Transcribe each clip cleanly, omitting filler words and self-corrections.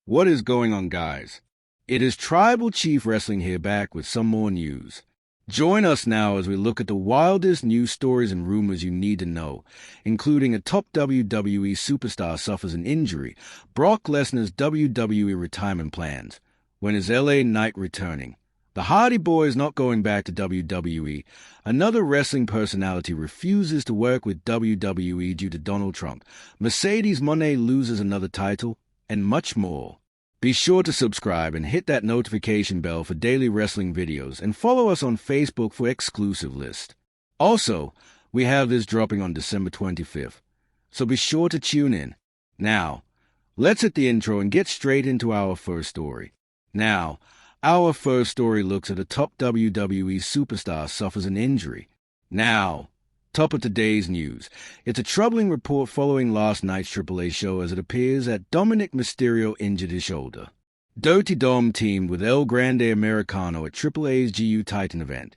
What is going on, guys? It is Tribal Chief Wrestling here, back with some more news. Join us now as we look at the wildest news stories and rumors you need to know, including a top WWE superstar suffers an injury, Brock Lesnar's WWE retirement plans, when is LA Knight returning, the Hardy Boys not going back to WWE, another wrestling personality refuses to work with WWE due to Donald Trump, Mercedes Moné loses another title, and much more. Be sure to subscribe and hit that notification bell for daily wrestling videos, and follow us on Facebook for exclusive list. Also, we have this dropping on December 25th, so be sure to tune in. Now, let's hit the intro and get straight into our first story. Now, our first story looks at a top WWE superstar suffers an injury. Now, top of today's news. It's a troubling report following last night's AAA show, as it appears that Dominic Mysterio injured his shoulder. Dirty Dom teamed with El Grande Americano at AAA's GU Titan event,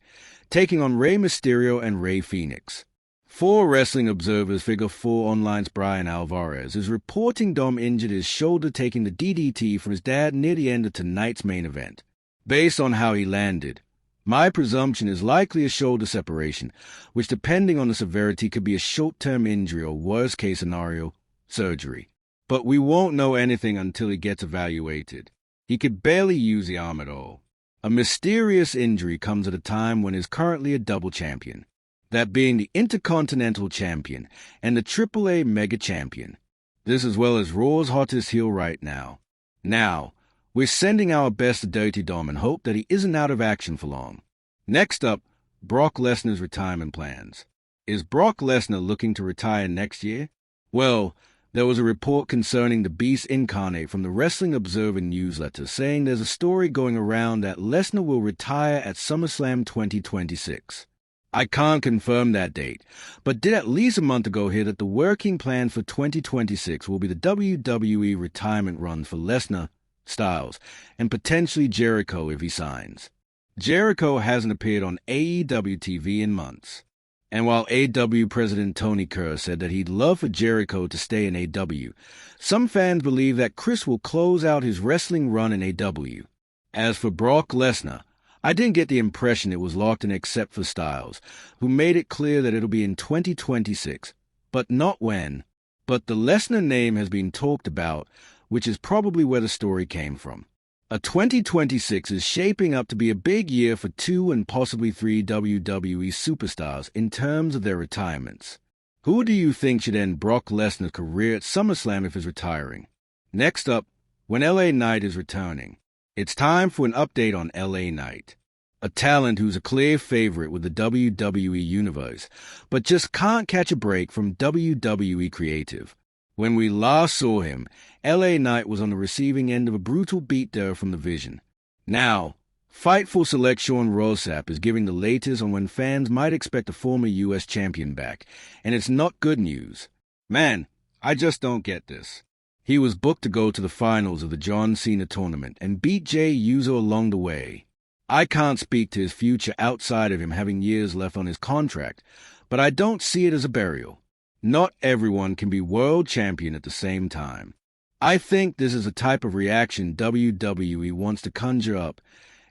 taking on Rey Mysterio and Rey Fenix. 4 Wrestling Observers Figure 4 Online's Brian Alvarez is reporting Dom injured his shoulder taking the DDT from his dad near the end of tonight's main event. Based on how he landed, my presumption is likely a shoulder separation, which depending on the severity could be a short-term injury or worst-case scenario, surgery. But we won't know anything until he gets evaluated. He could barely use the arm at all. A mysterious injury comes at a time when he's currently a double champion, that being the Intercontinental Champion and the AAA Mega Champion. This as well as Raw's hottest heel right now. Now, we're sending our best to Dirty Dom and hope that he isn't out of action for long. Next up, Brock Lesnar's retirement plans. Is Brock Lesnar looking to retire next year? Well, there was a report concerning the Beast Incarnate from the Wrestling Observer newsletter saying there's a story going around that Lesnar will retire at SummerSlam 2026. I can't confirm that date, but did at least a month ago hear that the working plan for 2026 will be the WWE retirement run for Lesnar, Styles, and potentially Jericho if he signs. Jericho hasn't appeared on AEW TV in months. And while AEW President Tony Khan said that he'd love for Jericho to stay in AEW, some fans believe that Chris will close out his wrestling run in AEW. As for Brock Lesnar, I didn't get the impression it was locked in except for Styles, who made it clear that it'll be in 2026, but not when. But the Lesnar name has been talked about, which is probably where the story came from. A 2026 is shaping up to be a big year for 2 and possibly 3 WWE superstars in terms of their retirements. Who do you think should end Brock Lesnar's career at SummerSlam if he's retiring? Next up, when LA Knight is returning. It's time for an update on LA Knight, a talent who's a clear favorite with the WWE Universe, but just can't catch a break from WWE Creative. When we last saw him, LA Knight was on the receiving end of a brutal beatdown from the Vision. Now, Fightful Select Sean Rossap is giving the latest on when fans might expect a former U.S. champion back, and it's not good news. Man, I just don't get this. He was booked to go to the finals of the John Cena tournament and beat Jey Uso along the way. I can't speak to his future outside of him having years left on his contract, but I don't see it as a burial. Not everyone can be world champion at the same time. I think this is a type of reaction WWE wants to conjure up,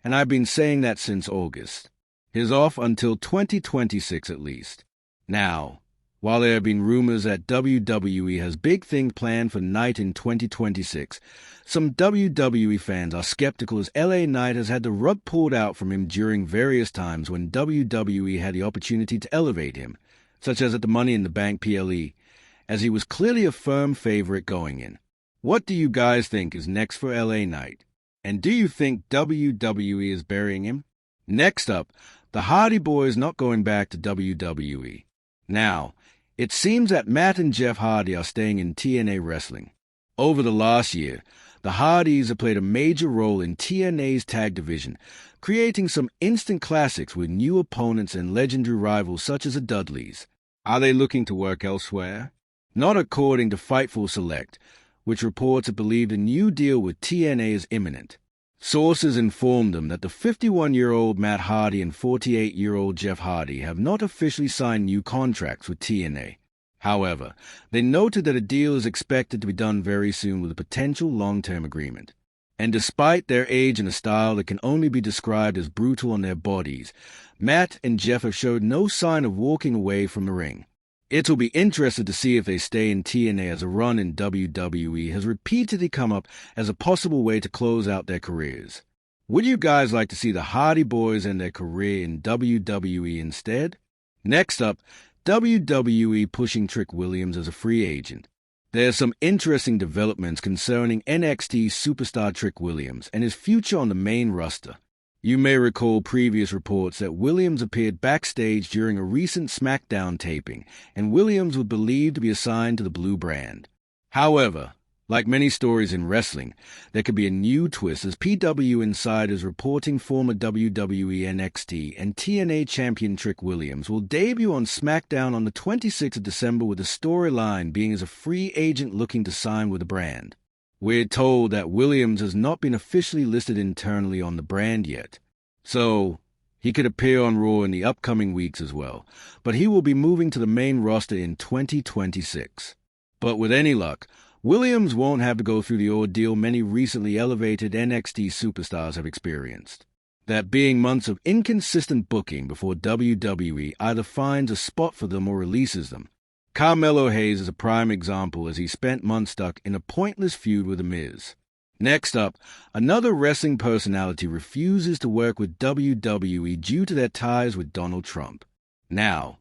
and I've been saying that since August. He's off until 2026 at least. Now, while there have been rumors that WWE has big things planned for Knight in 2026, some WWE fans are skeptical as LA Knight has had the rug pulled out from him during various times when WWE had the opportunity to elevate him, such as at the Money in the Bank PLE, as he was clearly a firm favorite going in. What do you guys think is next for LA Knight? And do you think WWE is burying him? Next up, the Hardy Boys not going back to WWE. Now, it seems that Matt and Jeff Hardy are staying in TNA Wrestling. Over the last year, the Hardys have played a major role in TNA's tag division, creating some instant classics with new opponents and legendary rivals such as the Dudleys. Are they looking to work elsewhere? Not according to Fightful Select, which reports it believed a new deal with TNA is imminent. Sources informed them that the 51-year-old Matt Hardy and 48-year-old Jeff Hardy have not officially signed new contracts with TNA. However, they noted that a deal is expected to be done very soon with a potential long-term agreement. And despite their age and a style that can only be described as brutal on their bodies, Matt and Jeff have showed no sign of walking away from the ring. It'll be interesting to see if they stay in TNA, as a run in WWE has repeatedly come up as a possible way to close out their careers. Would you guys like to see the Hardy Boys end their career in WWE instead? Next up, WWE pushing Trick Williams as a free agent. There's some interesting developments concerning NXT superstar Trick Williams and his future on the main roster. You may recall previous reports that Williams appeared backstage during a recent SmackDown taping, and Williams was believed to be assigned to the Blue brand. However, like many stories in wrestling, there could be a new twist, as PW insiders reporting former WWE NXT and TNA champion Trick Williams will debut on SmackDown on the 26th of December, with the storyline being as a free agent looking to sign with the brand. We're told that Williams has not been officially listed internally on the brand yet, so he could appear on Raw in the upcoming weeks as well, but he will be moving to the main roster in 2026. But with any luck, Williams won't have to go through the ordeal many recently elevated NXT superstars have experienced, that being months of inconsistent booking before WWE either finds a spot for them or releases them. Carmelo Hayes is a prime example, as he spent months stuck in a pointless feud with The Miz. Next up, another wrestling personality refuses to work with WWE due to their ties with Donald Trump. Now,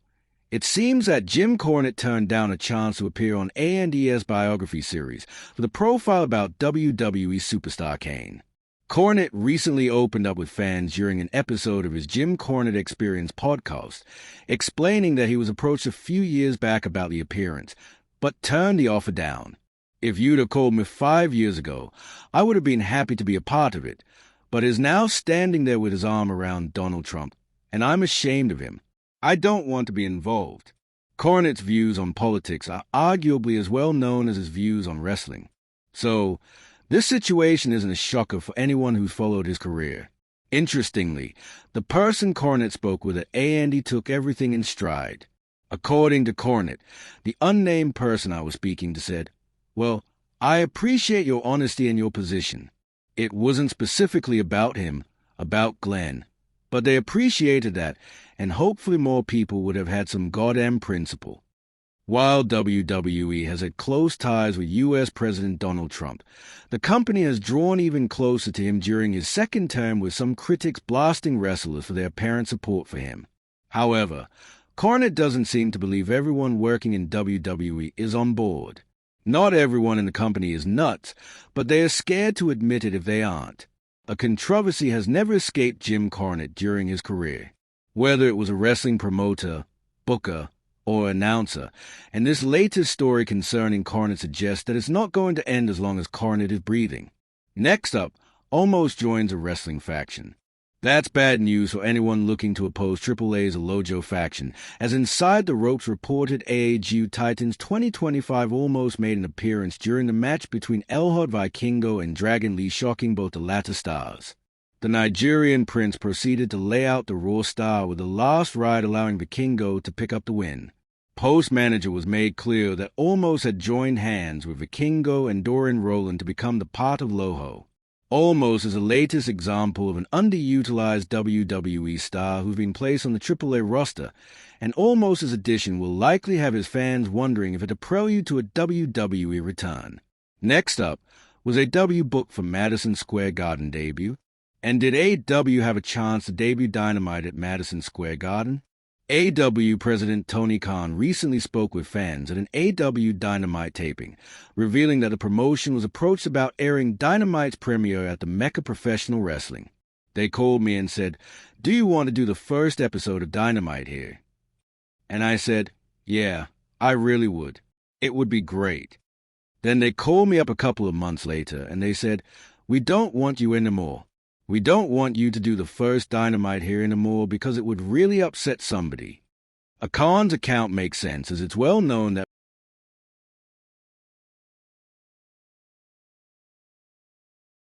it seems that Jim Cornette turned down a chance to appear on A&E's biography series with a profile about WWE superstar Kane. Cornette recently opened up with fans during an episode of his Jim Cornette Experience podcast, explaining that he was approached a few years back about the appearance, but turned the offer down. If you'd have called me 5 years ago, I would have been happy to be a part of it, but is now standing there with his arm around Donald Trump, and I'm ashamed of him. I don't want to be involved. Cornette's views on politics are arguably as well known as his views on wrestling. So, this situation isn't a shocker for anyone who's followed his career. Interestingly, the person Cornette spoke with at A&E took everything in stride. According to Cornette, the unnamed person I was speaking to said, "Well, I appreciate your honesty and your position. It wasn't specifically about him, about Glenn. But they appreciated that, and hopefully more people would have had some goddamn principle." While WWE has had close ties with U.S. President Donald Trump, the company has drawn even closer to him during his second term, with some critics blasting wrestlers for their apparent support for him. However, Cornette doesn't seem to believe everyone working in WWE is on board. Not everyone in the company is nuts, but they are scared to admit it if they aren't. A controversy has never escaped Jim Cornette during his career, whether it was a wrestling promoter, booker, or announcer, and this latest story concerning Cornette suggests that it's not going to end as long as Cornette is breathing. Next up, Omos joins a wrestling faction. That's bad news for anyone looking to oppose AAA's Alojo faction, as Inside the Ropes reported AAGU Titans 2025 almost made an appearance during the match between El Hot Vikingo and Dragon Lee, shocking both the latter stars. The Nigerian prince proceeded to lay out the Raw star with the last ride, allowing Vikingo to pick up the win. Post-manager was made clear that Omos had joined hands with Vikingo and Dorian Rowland to become the part of Loho. Omos is the latest example of an underutilized WWE star who's been placed on the AAA roster, and Omos' addition will likely have his fans wondering if it's a prelude to a WWE return. Next up was a W book for Madison Square Garden debut. And did AEW have a chance to debut Dynamite at Madison Square Garden? AEW President Tony Khan recently spoke with fans at an AEW Dynamite taping, revealing that the promotion was approached about airing Dynamite's premiere at the Mecca Professional Wrestling. They called me and said, "Do you want to do the first episode of Dynamite here?" And I said, "Yeah, I really would. It would be great." Then they called me up a couple of months later and they said, "We don't want you anymore. We don't want you to do the first Dynamite here anymore because it would really upset somebody." A Khan's account makes sense, as it's well known that